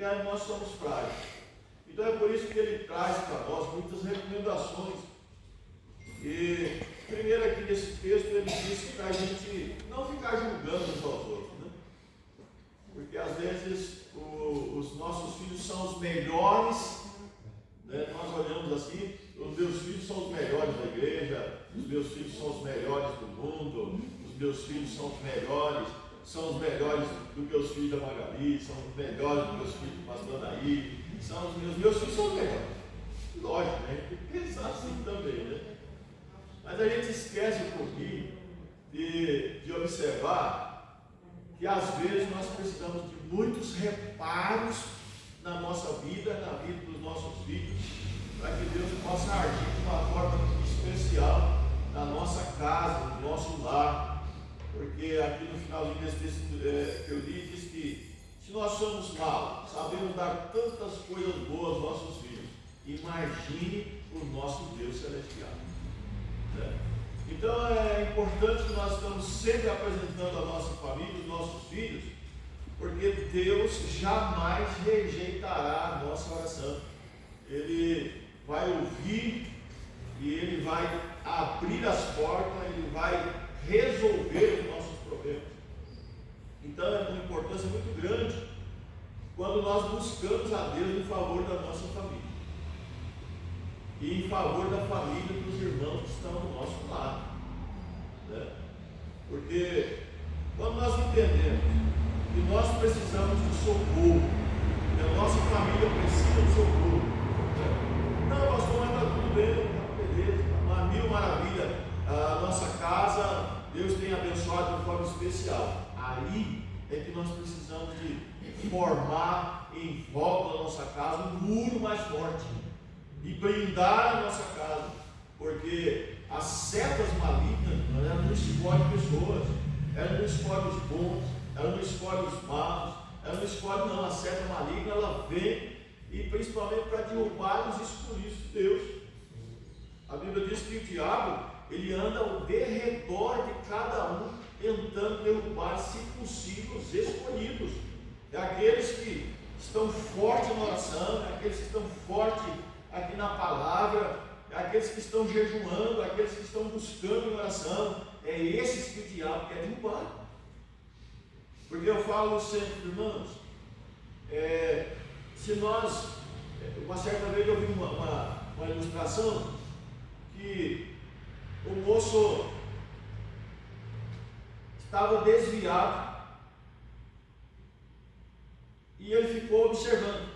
porque nós somos frágeis. Então é por isso que ele traz para nós muitas recomendações. E primeiro aqui nesse texto ele diz para a gente não ficar julgando uns aos outros, né? Porque às vezes os nossos filhos são os melhores, né? Nós olhamos assim, os meus filhos são os melhores da igreja, os meus filhos são os melhores do mundo, os meus filhos são os melhores do que os filhos da Magali, são os melhores do que os filhos do pastor Anaí, são os meus filhos são os melhores. Lógico, né? Tem que pensar assim também, né? Mas a gente esquece um pouquinho de observar que às vezes nós precisamos de muitos reparos na nossa vida, na vida dos nossos filhos, para que Deus possa agir de uma forma especial na nossa casa, no nosso lar. Porque aqui no finalzinho desse texto que eu li, diz que se nós somos maus, sabemos dar tantas coisas boas aos nossos filhos, imagine o nosso Deus celestial. Então é importante que nós estamos sempre apresentando a nossa família, os nossos filhos, porque Deus jamais rejeitará a nossa oração. Ele vai ouvir e Ele vai abrir as portas, Ele vai resolver os nossos problemas. Então é uma importância muito grande quando nós buscamos a Deus em favor da nossa família e em favor da família dos irmãos que estão do nosso lado, né? Porque quando nós entendemos que nós precisamos de socorro, que a nossa família precisa de socorro, né? Não, pastor, mas está tudo bem, está beleza, uma mil maravilha, a nossa casa Deus tem abençoado de forma especial. Aí é que nós precisamos de formar em volta da nossa casa um muro mais forte e blindar a nossa casa, porque as setas malignas, elas não escolhem pessoas, elas não escolhem os bons, elas não escolhem os maus, elas não escolhem, não. A seta maligna, ela vem e principalmente para derrubar os escolhidos de Deus. A Bíblia diz que o diabo, ele anda ao derredor de cada um, tentando derrubar, se possível, os escolhidos. É aqueles que estão fortes na oração, é aqueles que estão fortes aqui na palavra, é aqueles que estão jejuando, é aqueles que estão buscando em oração. É esses que o diabo quer derrubar. Porque eu falo sempre, irmãos, se nós, uma certa vez eu vi uma ilustração que o moço estava desviado e ele ficou observando.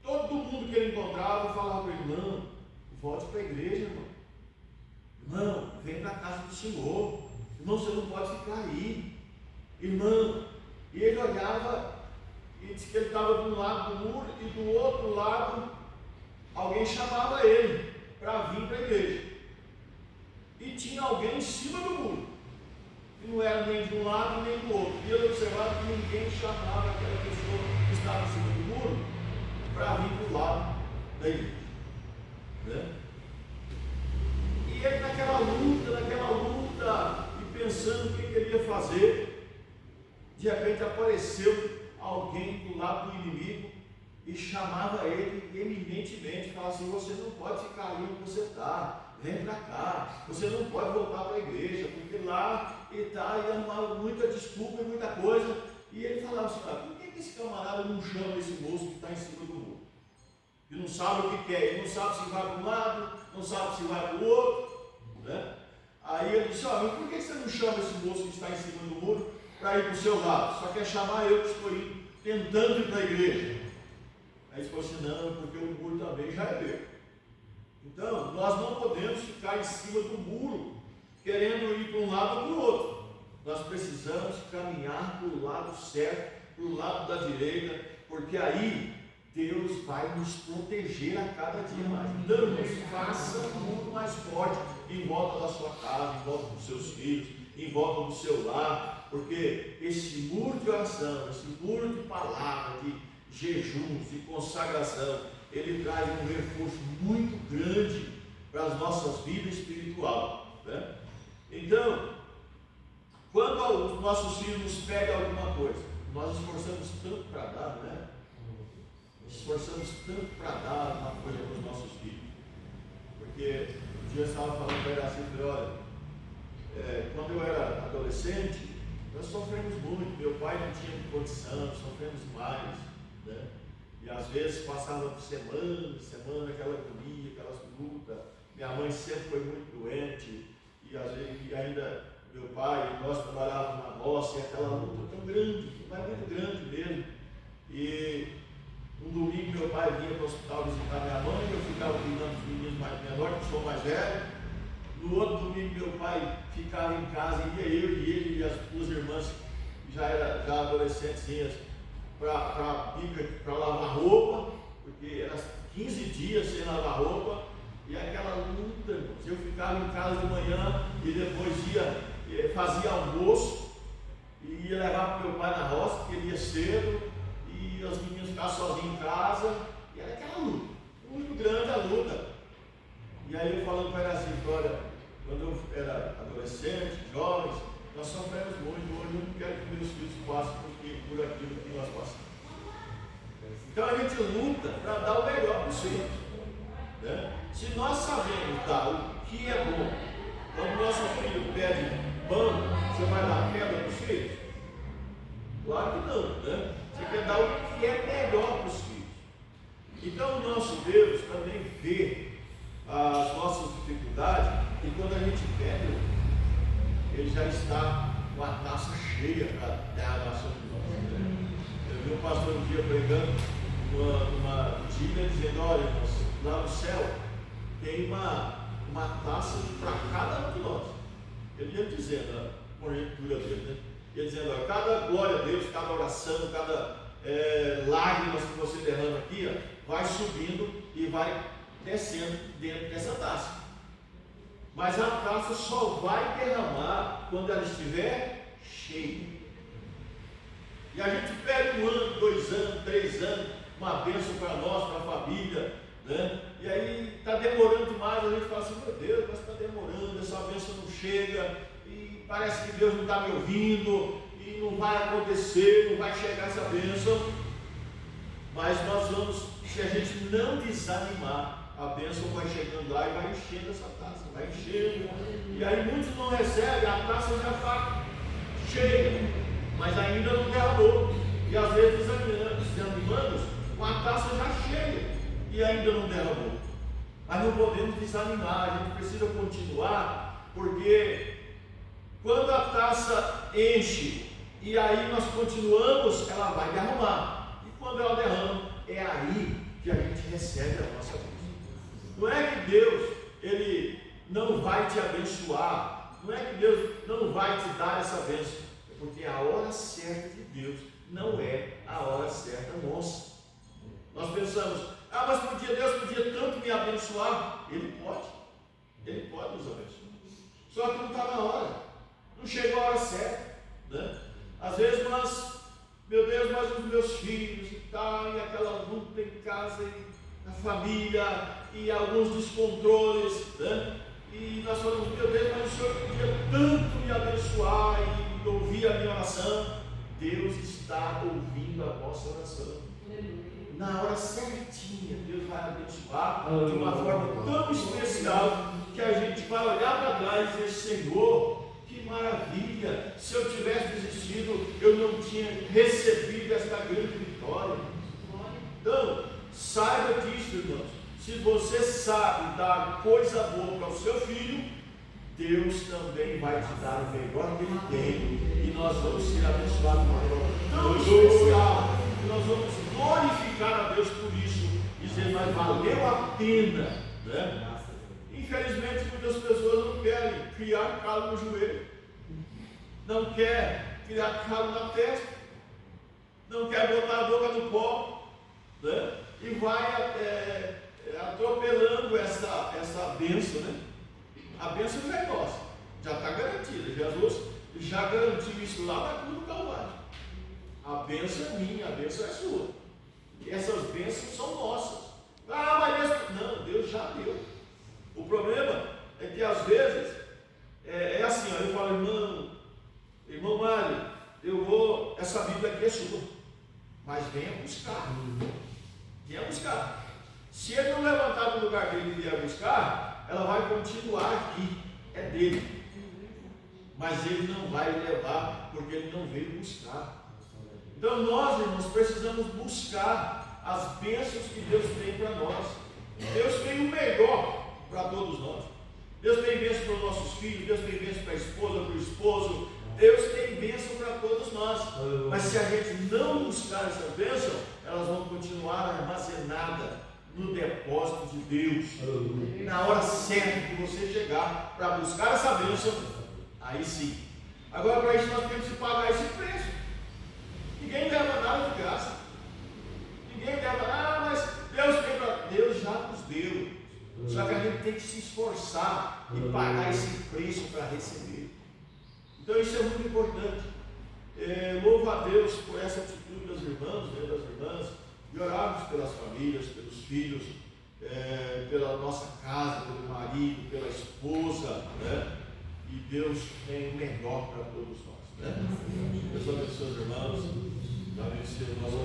Todo mundo que ele encontrava falava para ele: irmão, volte para a igreja, irmão. Irmão, vem para a casa do Senhor. Irmão, você não pode ficar aí. Irmão, e ele olhava e disse que ele estava de um lado do muro e do outro lado alguém chamava ele para vir para a igreja. E tinha alguém em cima do muro, e não era nem de um lado nem do outro. E ele observava que ninguém chamava aquela pessoa que estava em cima do muro para vir para o lado da igreja, né? E ele naquela luta, e pensando o que ele ia fazer, de repente apareceu alguém do lado do inimigo e chamava ele eminentemente, falava assim: você não pode ficar ali onde você está, vem para cá, você não pode voltar para a igreja, porque lá ele está, e arrumava muita desculpa e muita coisa. E ele falava assim: por que esse camarada não chama esse moço que está em cima do muro? E não sabe o que quer, ele não sabe se vai para um lado, não sabe se vai para o outro, né? Aí ele disse: mas por que você não chama esse moço que está em cima do muro para ir para o seu lado? Só quer chamar eu que estou indo, tentando ir para a igreja. Aí ele falou assim: não, porque o muro também já é meu. Então, nós não podemos ficar em cima do muro, querendo ir para um lado ou para o outro. Nós precisamos caminhar para o lado certo, para o lado da direita, porque aí Deus vai nos proteger a cada dia mais. Então, faça um muro mais forte em volta da sua casa, em volta dos seus filhos, em volta do seu lar, porque esse muro de oração, esse muro de palavra, de jejuns, de consagração, ele traz um reforço muito grande para as nossas vidas espirituais, né? Então, quando os nossos filhos nos pedem alguma coisa, nós esforçamos tanto para dar, né? Esforçamos tanto para dar uma coisa para os nossos filhos. Porque um dia eu estava falando para ele assim, olha, quando eu era adolescente, nós sofremos muito, meu pai não tinha condição, sofremos mais, né? E às vezes passava semana, aquela agonia, aquelas lutas. Minha mãe sempre foi muito doente, e às vezes e ainda meu pai e nós trabalhávamos na roça, e aquela luta tão grande, mas muito grande mesmo. E um domingo meu pai vinha para o hospital visitar minha mãe, eu ficava cuidando dos meninos mais menores, que sou mais velho. No outro domingo meu pai ficava em casa, ia eu e ele e as duas irmãs, que já adolescentezinhas, para lavar roupa, porque era 15 dias sem lavar roupa, e aquela luta, irmãos. Eu ficava em casa de manhã e depois fazia almoço e ia levar para o meu pai na roça, porque ele ia cedo, e os meninos ficavam sozinhos em casa, e era aquela luta, muito grande a luta. E aí eu falando para ele assim, olha, quando eu era adolescente, jovens, nós sofremos muito, hoje eu não quero que meus filhos passem por aquilo que nós passamos. Então a gente luta para dar o melhor para os filhos, né? Se nós sabemos dar o que é bom, quando o nosso filho pede pão, você vai dar pedra para os filhos? Claro que não, né? Você quer dar o que é melhor para os filhos. Então o nosso Deus também vê as nossas dificuldades, e quando a gente pede, Ele já está com a taça cheia para dar sobre nós. Eu vi um pastor um dia pregando numa vigília dizendo, olha, irmãos, lá no céu tem uma taça para cada um de nós. Ele ia dizendo, a conjectura dele, né? Ele dizendo, olha, cada glória a Deus, cada oração, cada lágrimas que você derrama aqui, ó, vai subindo e vai descendo dentro dessa taça. Mas a taça só vai derramar quando ela estiver cheia. E a gente pede 1 ano, 2 anos, 3 anos, uma bênção para nós, para a família, né? E aí está demorando demais, a gente fala assim, meu Deus, mas está demorando, essa bênção não chega, e parece que Deus não está me ouvindo, e não vai acontecer, não vai chegar essa bênção. Mas nós vamos, se a gente não desanimar, a bênção vai chegando lá e vai enchendo essa taça, vai enchendo. E aí muitos não recebem, a taça já está cheia, mas ainda não derramou. E às vezes desanimamos com a taça já cheia e ainda não derramou. Mas não podemos desanimar, a gente precisa continuar, porque quando a taça enche e aí nós continuamos, ela vai derramar. E quando ela derrama, é aí que a gente recebe a nossa bênção. Não é que Deus, Ele não vai te abençoar, não é que Deus não vai te dar essa bênção, é porque a hora certa de Deus não é a hora certa nossa. Nós pensamos, mas Deus podia tanto me abençoar. Ele pode nos abençoar, só que não está na hora, não chegou a hora certa, né? Às vezes nós, meu Deus, mas os meus filhos e tal, e aquela luta em casa, e na família, e alguns descontroles, né? E nós falamos, meu Deus, mas o Senhor podia tanto me abençoar e ouvir a minha oração. Deus está ouvindo a nossa oração. Na hora certinha, Deus vai abençoar de uma forma tão especial que a gente vai olhar para trás e dizer, Senhor, que maravilha, se eu tivesse desistido, eu não tinha recebido esta grande vitória. Então, saiba disso, irmãos. Se você sabe dar coisa boa para o seu filho, Deus também vai te dar o melhor que Ele tem. E nós vamos ser abençoados de uma forma tão especial. E nós vamos glorificar a Deus por isso. Dizer, mas valeu a pena, né? Infelizmente, muitas pessoas não querem criar calo no joelho, não quer criar calo na testa, não quer botar a boca no pó, né? E vai atropelando essa bênção, né? A bênção não é nossa, já está garantida. Jesus já garantiu isso lá na cruz do Calvário. A bênção é minha, a bênção é sua. E essas bênçãos são nossas. Mas não, Deus já deu. O problema é que às vezes é assim, ó, eu falo, irmão Mário, essa Bíblia aqui é sua, mas venha buscar. Venha buscar. Se ele não levantar do lugar dele e vier buscar, ela vai continuar aqui, é dele. Mas ele não vai levar, porque ele não veio buscar. Então nós, irmãos, precisamos buscar as bênçãos que Deus tem para nós. Deus tem o melhor para todos nós. Deus tem bênção para os nossos filhos, Deus tem bênção para a esposa, para o esposo. Deus tem bênção para todos nós. Mas se a gente não buscar essa bênção, elas vão continuar armazenadas no depósito de Deus. Na hora certa que você chegar para buscar essa bênção, aí sim. Agora, para isso nós temos que pagar esse preço. Ninguém leva nada de graça. Ninguém leva nada, mas Deus tem para. Deus já nos deu. Só que a gente tem que se esforçar e pagar esse preço para receber. Então isso é muito importante. Louvo a Deus por essa atitude dos irmãos, das irmãs, de orarmos pelas famílias, pelos filhos, pela nossa casa, pelo marido, pela esposa, né? E Deus tem o melhor para todos nós, né? Deus abençoe os irmãos, abençoe o nosso